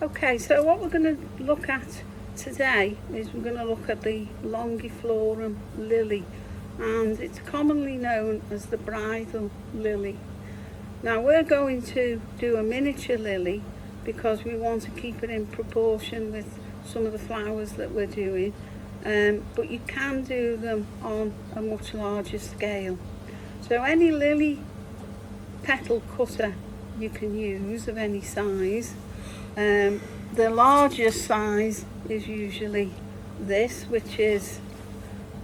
Okay, so what we're going to look at today is we're going to look at the longiflorum lily, and it's commonly known as the bridal lily. Now we're going to do a miniature lily because we want to keep it in proportion with some of the flowers that we're doing, but you can do them on a much larger scale. So any lily petal cutter you can use of any size. The largest size is usually this, which is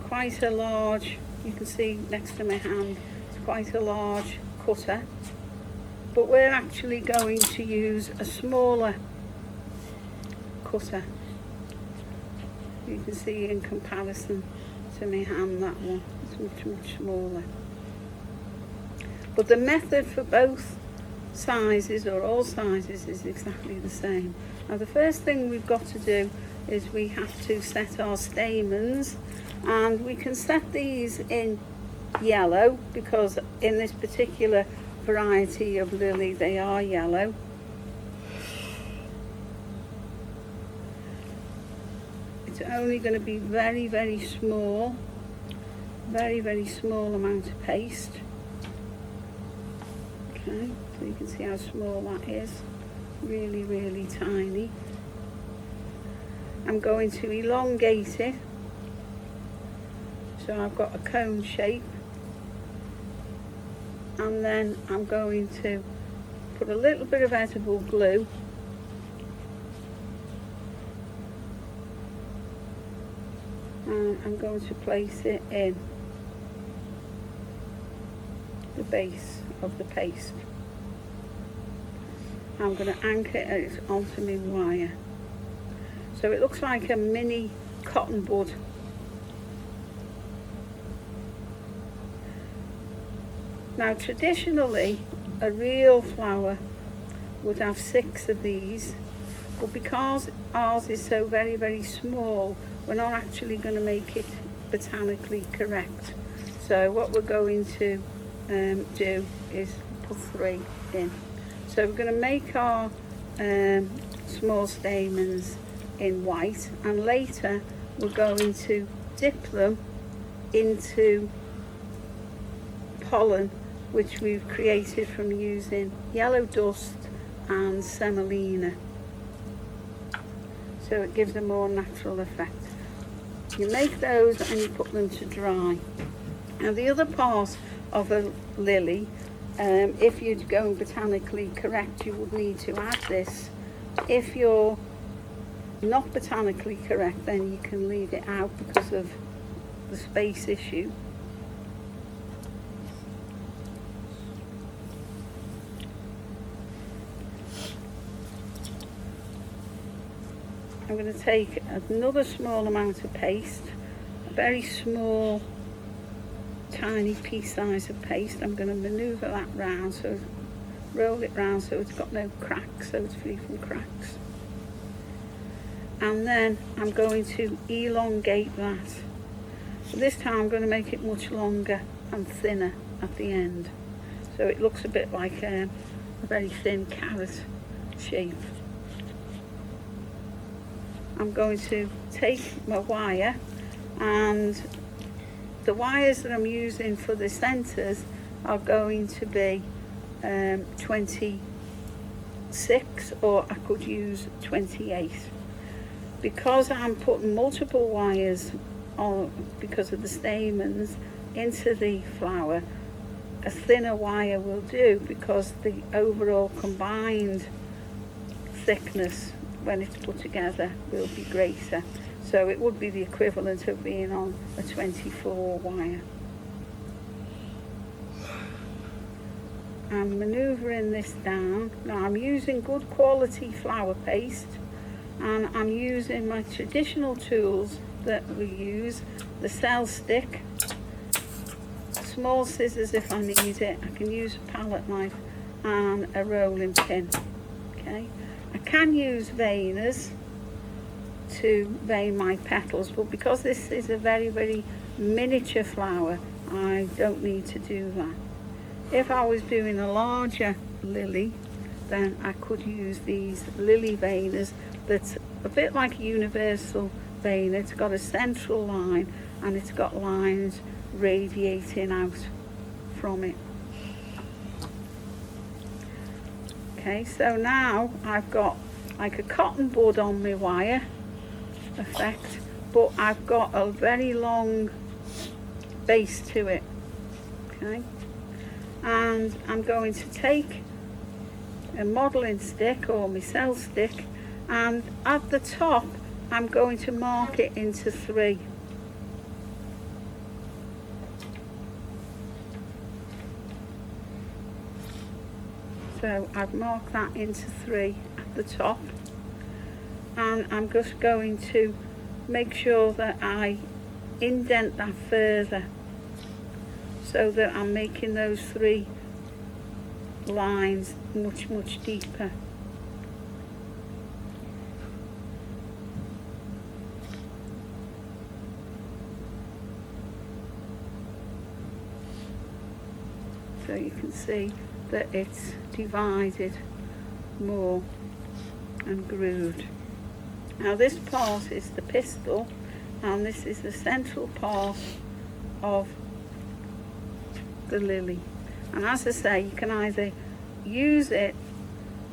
quite a large, you can see next to my hand, it's quite a large cutter. But we're actually going to use a smaller cutter. You can see in comparison to my hand, that one is much smaller. But the method for both sizes, or all sizes, is exactly the same. Now the first thing we've got to do is we have to set our stamens, and we can set these in yellow because in this particular variety of lily they are yellow. It's only going to be very small, very small amount of paste. Okay, so you can see how small that is, really tiny. I'm going to elongate it, so I've got a cone shape, and then I'm going to put a little bit of edible glue and I'm going to place it in the base of the paste. I'm going to anchor it onto my wire. So it looks like a mini cotton bud. Now traditionally a real flower would have 6 of these, but because ours is so very small, we're not actually going to make it botanically correct. So what we're going to do is put 3 in. So we're going to make our small stamens in white, and later we're going to dip them into pollen which we've created from using yellow dust and semolina, so it gives a more natural effect. You make those and you put them to dry. Now the other part of a lily, if you're going botanically correct, you would need to add this. If you're not botanically correct, then you can leave it out because of the space issue. I'm going to take another small amount of paste, a very small tiny pea size of paste. I'm going to manoeuvre that round, so roll it round so it's got no cracks, so it's free from cracks. And then I'm going to elongate that. So this time I'm going to make it much longer and thinner at the end, so it looks a bit like a very thin carrot shape. I'm going to take my wire, and the wires that I'm using for the centres are going to be 26, or I could use 28. Because I'm putting multiple wires on, because of the stamens, into the flower, a thinner wire will do, because the overall combined thickness when it's put together will be greater. So it would be the equivalent of being on a 24 wire. I'm manoeuvring this down. Now I'm using good quality flour paste, and I'm using my traditional tools that we use, the cell stick, small scissors if I need it. I can use a palette knife and a rolling pin. Okay, I can use veiners to vein my petals, but because this is a very miniature flower, I don't need to do that. If I was doing a larger lily, then I could use these lily veiners that's a bit like a universal vein. It's got a central line and it's got lines radiating out from it. Okay, so now I've got like a cotton bud on my wire effect, but I've got a very long base to it. Okay, and I'm going to take a modelling stick or my cell stick, and at the top I'm going to mark it into 3. So I've marked that into 3 at the top, and I'm just going to make sure that I indent that further so that I'm making those 3 lines much deeper. So you can see that it's divided more and grooved. Now this part is the pistil, and this is the central part of the lily. And as I say, you can either use it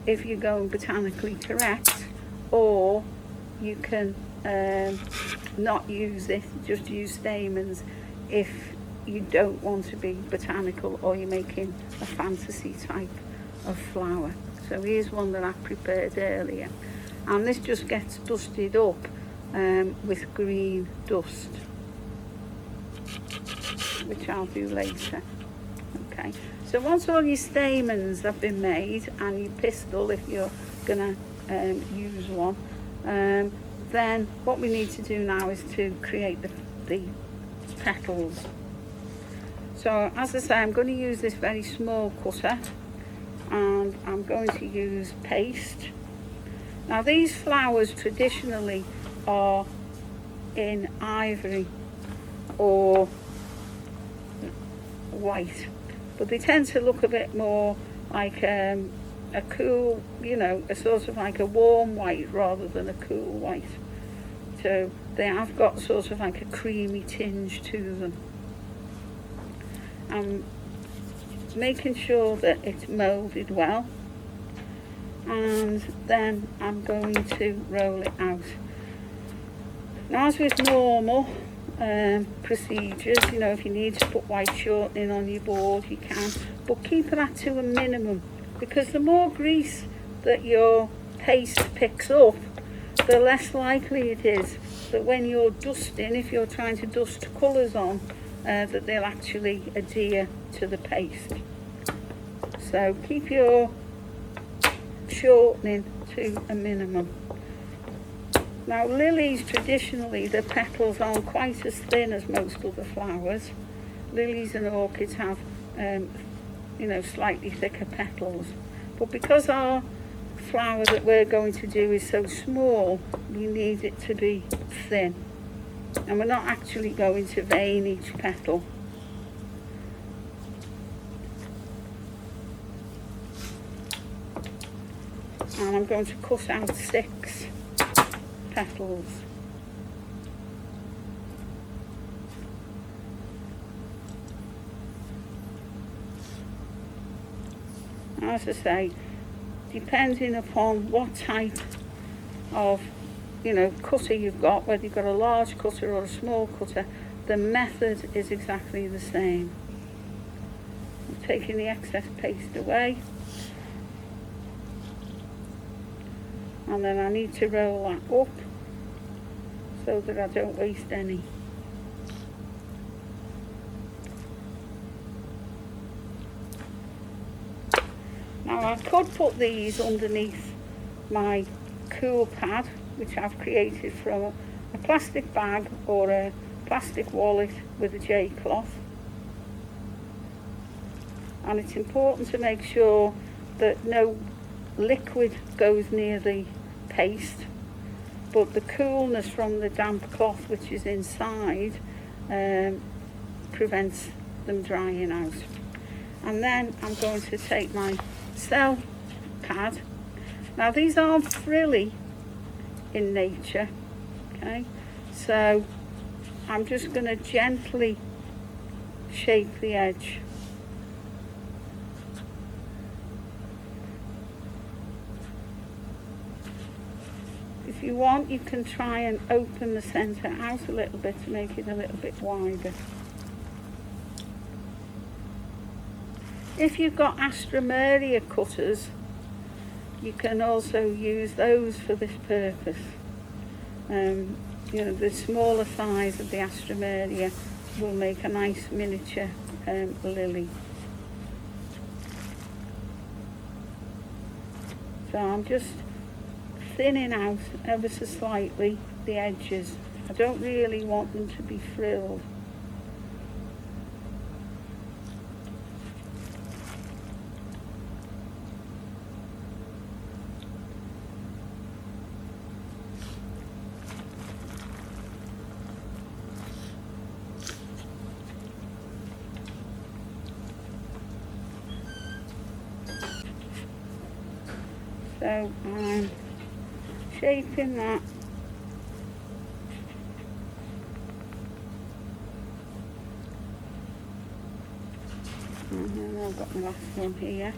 if you're going botanically correct, or you can not use it, just use stamens if you don't want to be botanical or you're making a fantasy type of flower. So here's one that I prepared earlier, and this just gets dusted up with green dust, which I'll do later. Okay, so once all your stamens have been made and your pistil, if you're gonna use one, then what we need to do now is to create the petals. So as I say, I'm going to use this very small cutter, and I'm going to use paste. Now these flowers traditionally are in ivory or white, but they tend to look a bit more like a cool, you know, a sort of like a warm white rather than a cool white. So they have got sort of like a creamy tinge to them. I'm making sure that it's moulded well, and then I'm going to roll it out. Now, as with normal procedures, you know, if you need to put white shortening on your board, you can, but keep that to a minimum, because the more grease that your paste picks up, the less likely it is that when you're dusting, if you're trying to dust colours on, that they'll actually adhere to the paste. So keep your shortening to a minimum. Now lilies, traditionally the petals aren't quite as thin as most other flowers. Lilies and orchids have you know, slightly thicker petals, but because our flower that we're going to do is so small, we need it to be thin, and we're not actually going to vein each petal. And I'm going to cut out 6 petals. As I say, depending upon what type of, you know, cutter you've got, whether you've got a large cutter or a small cutter, the method is exactly the same. I'm taking the excess paste away, and then I need to roll that up so that I don't waste any. Now I could put these underneath my cool pad, which I've created from a plastic bag or a plastic wallet with a J cloth. And it's important to make sure that no liquid goes near the paste, but the coolness from the damp cloth which is inside prevents them drying out. And then I'm going to take my cell pad. Now these aren't frilly in nature, okay, so I'm just going to gently shape the edge. If you want, you can try and open the centre out a little bit to make it a little bit wider. If you've got Astromeria cutters, you can also use those for this purpose. You know, the smaller size of the Astromeria will make a nice miniature lily. So I'm just thinning out ever so slightly the edges. I don't really want them to be frilled. So I'm shaping that. And then I've got my last one here.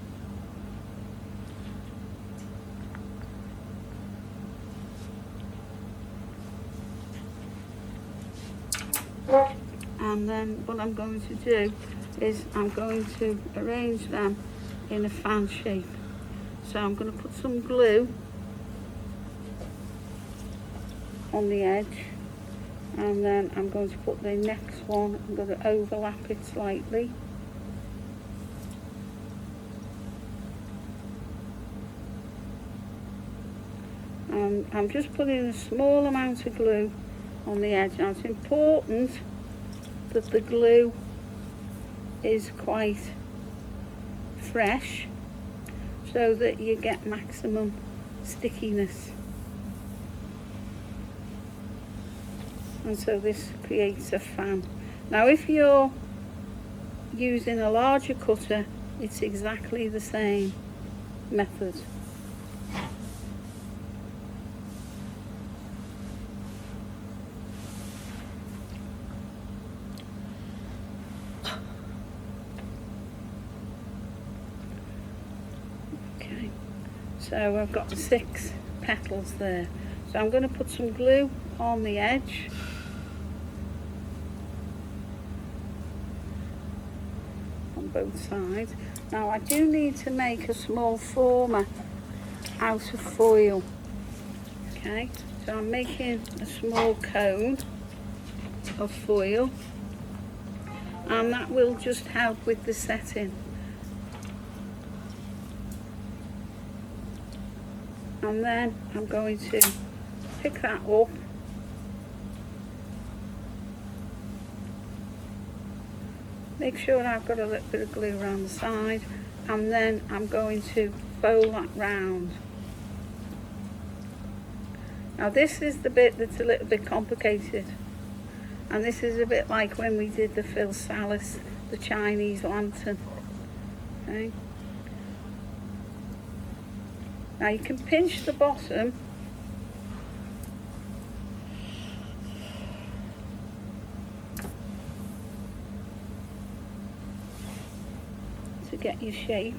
And then what I'm going to do is I'm going to arrange them in a fan shape. So I'm going to put some glue on the edge, and then I'm going to put the next one, I'm going to overlap it slightly. And I'm just putting a small amount of glue on the edge. Now it's important that the glue is quite fresh so that you get maximum stickiness. And so this creates a fan. Now if you're using a larger cutter, it's exactly the same method. Okay, so I've got the 6 petals there. So I'm going to put some glue on the edge. Both sides. Now I do need to make a small former out of foil. Okay, so I'm making a small cone of foil, and that will just help with the setting. And then I'm going to pick that up . Make sure I've got a little bit of glue around the side, and then I'm going to fold that round. Now this is the bit that's a little bit complicated, and this is a bit like when we did the Phil Salis, the Chinese lantern. Okay. Now you can pinch the bottom to get your shape.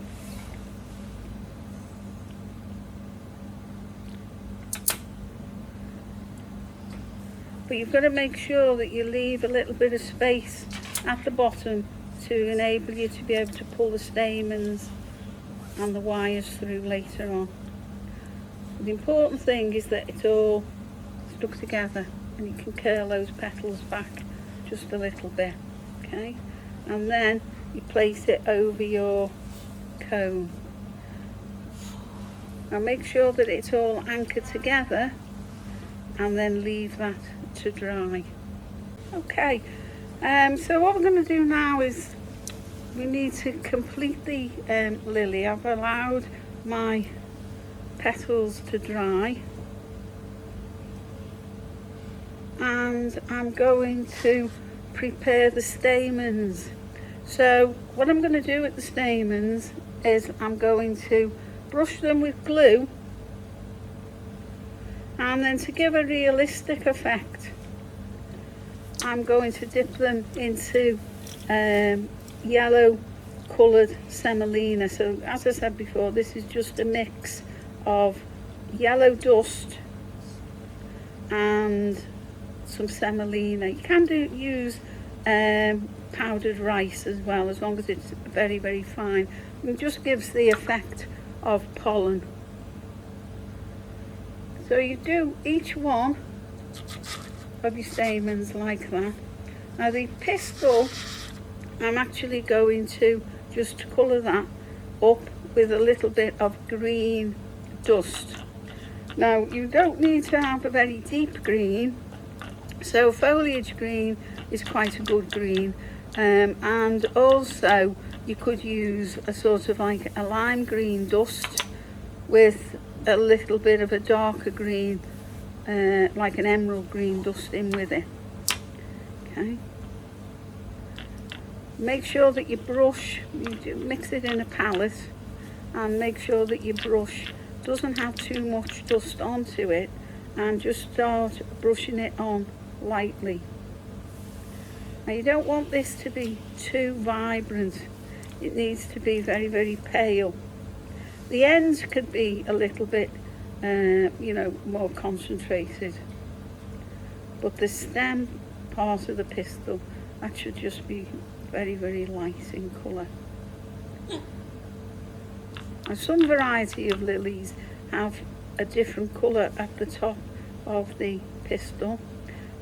But you've got to make sure that you leave a little bit of space at the bottom to enable you to be able to pull the stamens and the wires through later on. The important thing is that it's all stuck together, and you can curl those petals back just a little bit, okay? And then you place it over your cone. Now make sure that it's all anchored together, and then leave that to dry. Okay, so what we're going to do now is we need to complete the lily. I've allowed my petals to dry, and I'm going to prepare the stamens. So what I'm going to do with the stamens is I'm going to brush them with glue, and then to give a realistic effect, I'm going to dip them into yellow coloured semolina. So as I said before, this is just a mix of yellow dust and some semolina. You can use powdered rice as well, as long as it's very, very fine. It just gives the effect of pollen. So you do each one of your stamens like that. Now the pistil, I'm actually going to just colour that up with a little bit of green dust. Now you don't need to have a very deep green, so foliage green is quite a good green, and also you could use a sort of like a lime green dust with a little bit of a darker green, like an emerald green dust in with it. Okay. Make sure that your brush, you mix it in a palette, and make sure that your brush doesn't have too much dust onto it, and just start brushing it on lightly. Now you don't want this to be too vibrant. It needs to be very, very pale. The ends could be a little bit, more concentrated, but the stem part of the pistil, that should just be very, very light in colour. And some variety of lilies have a different colour at the top of the pistil,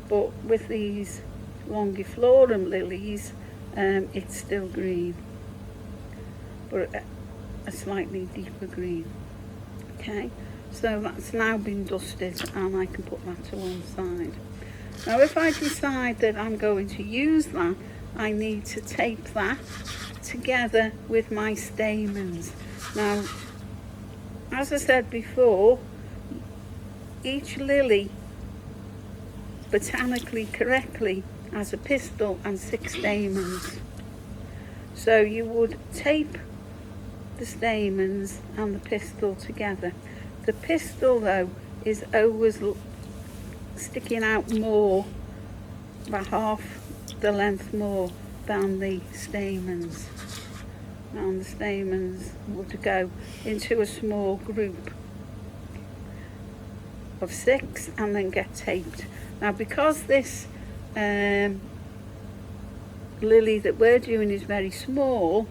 but with these longiflorum lilies, it's still green, but a slightly deeper green. Okay, so that's now been dusted, and I can put that to one side. Now if I decide that I'm going to use that, I need to tape that together with my stamens. Now, as I said before, each lily, botanically correctly, has a pistil and 6 stamens. So you would tape the stamens and the pistil together. The pistil though is always sticking out more, about half the length more than the stamens, and the stamens would go into a small group of 6 and then get taped. Now because this lily that we're doing is very small,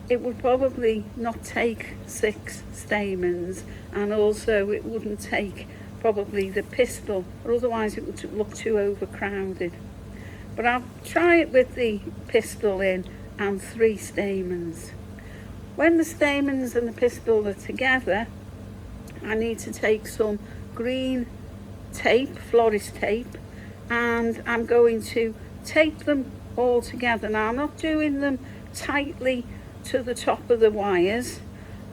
it would probably not take 6 stamens, and also it wouldn't take probably the pistil, or otherwise it would look too overcrowded. But I'll try it with the pistil in and 3 stamens. When the stamens and the pistil are together, I need to take some green tape, florist tape, and I'm going to tape them all together. Now I'm not doing them tightly to the top of the wires.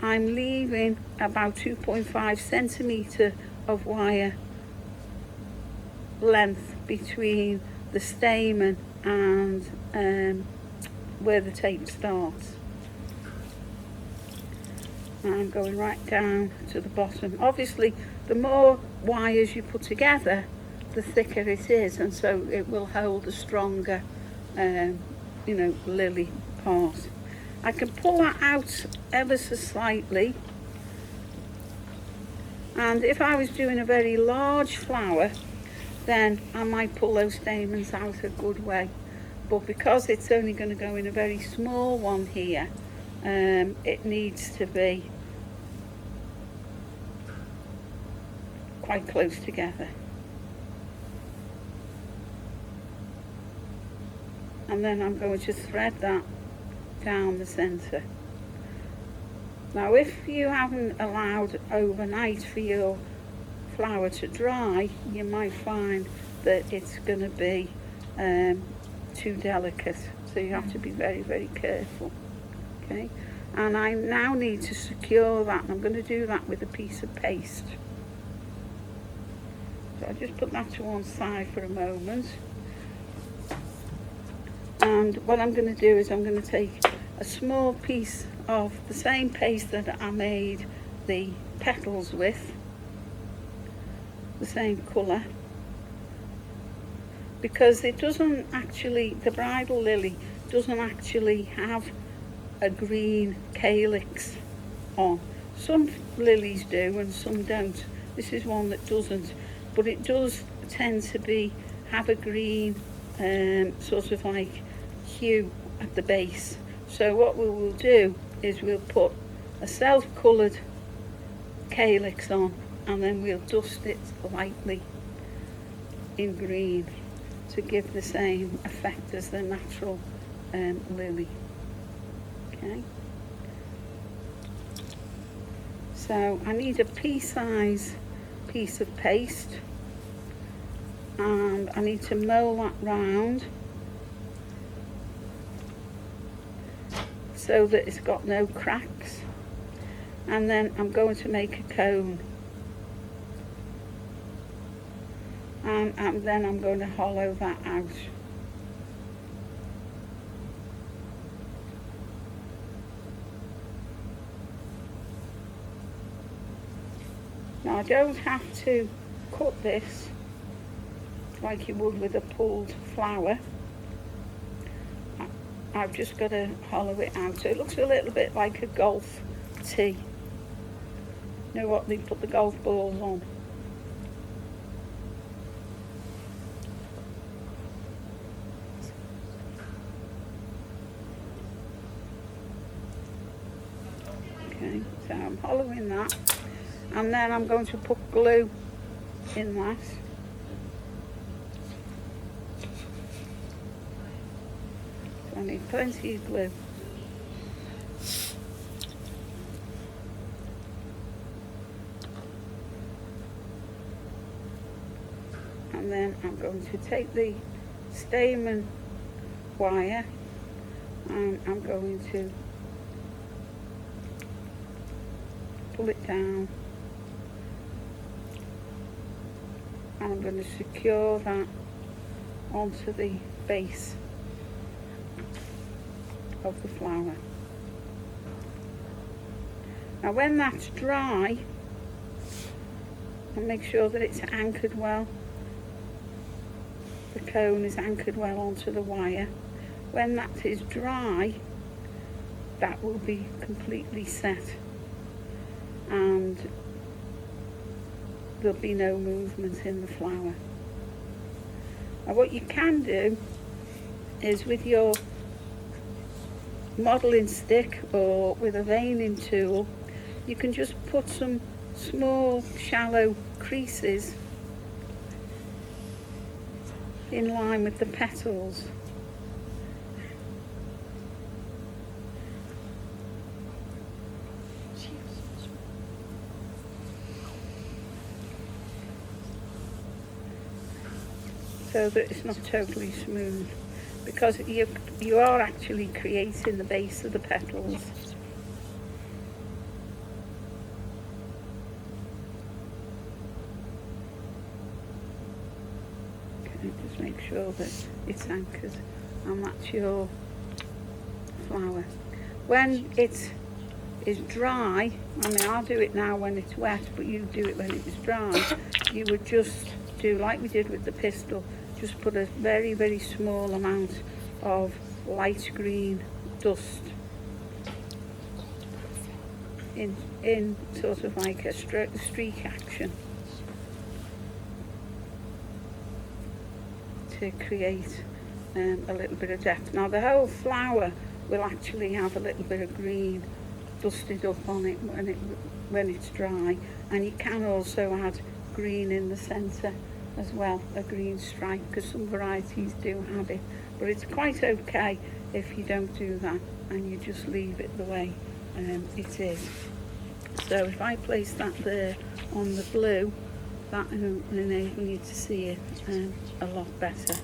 I'm leaving about 2.5 centimetre of wire length between the stamen and where the tape starts. And I'm going right down to the bottom. Obviously the more wires you put together, the thicker it is, and so it will hold a stronger lily part. I can pull that out ever so slightly, and if I was doing a very large flower, then I might pull those stamens out a good way. But because it's only going to go in a very small one here, it needs to be quite close together. And then I'm going to thread that down the centre. Now if you haven't allowed overnight for your flower to dry, you might find that it's going to be too delicate, so you have to be very, very careful. Okay, and I now need to secure that, and I'm going to do that with a piece of paste. So I'll just put that to one side for a moment, and what I'm going to do is I'm going to take a small piece of the same paste that I made the petals with the same colour, because it doesn't actually, the bridal lily doesn't actually have a green calyx on. Some lilies do and some don't. This is one that doesn't, but it does tend to have a green sort of like hue at the base. So what we will do is we'll put a self-coloured calyx on, and then we'll dust it lightly in green to give the same effect as the natural lily. Okay. So I need a pea-size piece of paste, and I need to mould that round so that it's got no cracks, and then I'm going to make a cone, and then I'm going to hollow that out. Now I don't have to cut this like you would with a pulled flower. I've just got to hollow it out so it looks a little bit like a golf tee. You know what they put the golf balls on? Okay, so I'm hollowing that, and then I'm going to put glue in that. So I need plenty of glue. And then I'm going to take the stamen wire and I'm going to pull it down, and I'm going to secure that onto the base of the flower. Now when that's dry, and make sure that it's anchored well, the cone is anchored well onto the wire. When that is dry, that will be completely set and there'll be no movement in the flower. Now what you can do is with your modelling stick or with a veining tool, you can just put some small shallow creases in line with the petals. So that it's not totally smooth, because you are actually creating the base of the petals. Okay, just make sure that it's anchored, and that's your flower. When it is dry, I mean I'll do it now when it's wet, but you do it when it was dry, you would just do like we did with the pistil, just put a very, very small amount of light green dust in sort of like a streak action to create a little bit of depth. Now the whole flower will actually have a little bit of green dusted up on it when it's dry, and you can also add green in the centre as well, a green stripe, because some varieties do have it, but it's quite okay if you don't do that and you just leave it the way it is. So if I place that there on the blue, that will enable you to see it a lot better.